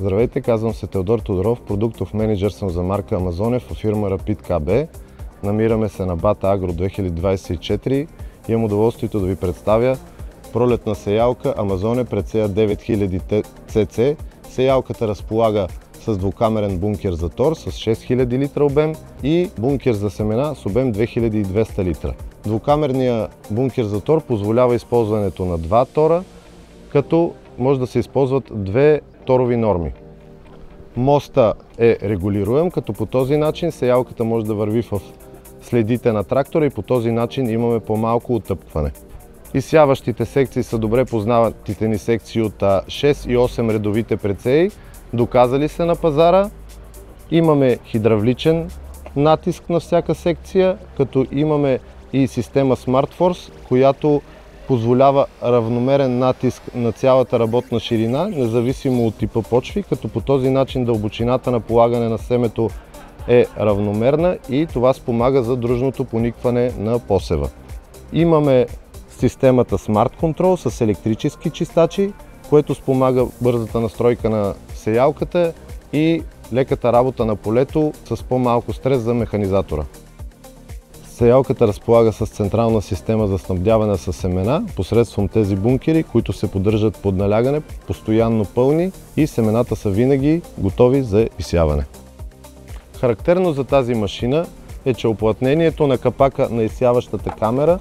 Здравейте, казвам се Теодор Тодоров, продуктов мениджър съм за марка Амазоне в фирма Rapid KB. Намираме се на Bata Agro 2024 и имам удоволствието да ви представя пролетна сеялка Амазоне Presea 9000 CC. Сеялката разполага с двукамерен бункер за тор с 6000 литра обем и бункер за семена с обем 2200 литра. Двукамерният бункер за тор позволява използването на два тора, като може да се използват две торови норми. Моста е регулируем, като по този начин сеялката може да върви в следите на трактора и по този начин имаме по-малко отъпкване. Изсяващите секции са добре познаватите ни секции от 6 и 8 редовите прецеи, доказали се на пазара. Имаме хидравличен натиск на всяка секция, като имаме и система SmartForce, която позволява равномерен натиск на цялата работна ширина, независимо от типа почви, като по този начин дълбочината на полагане на семето е равномерна и това спомага за дружното поникване на посева. Имаме системата Smart Control с електрически чистачи, което спомага бързата настройка на сеялката и леката работа на полето с по-малко стрес за механизатора. Сеялката разполага с централна система за снабдяване с семена посредством тези бункери, които се поддържат под налягане, постоянно пълни и семената са винаги готови за изсяване. Характерно за тази машина е, че уплътнението на капака на изсяващата камера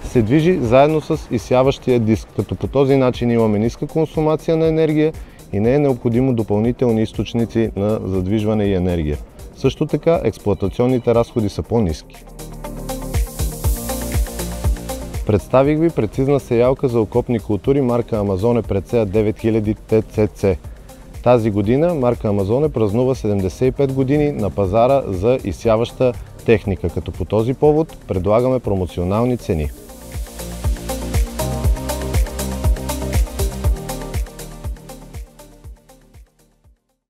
се движи заедно с изсяващия диск, като по този начин имаме ниска консумация на енергия и не е необходимо допълнителни източници на задвижване и енергия. Също така експлоатационните разходи са по-ниски. Представих ви прецизна сеялка за окопни култури марка Амазоне Presea 9000 CC. Тази година марка Амазоне празнува 75 години на пазара за изсяваща техника, като по този повод предлагаме промоционални цени.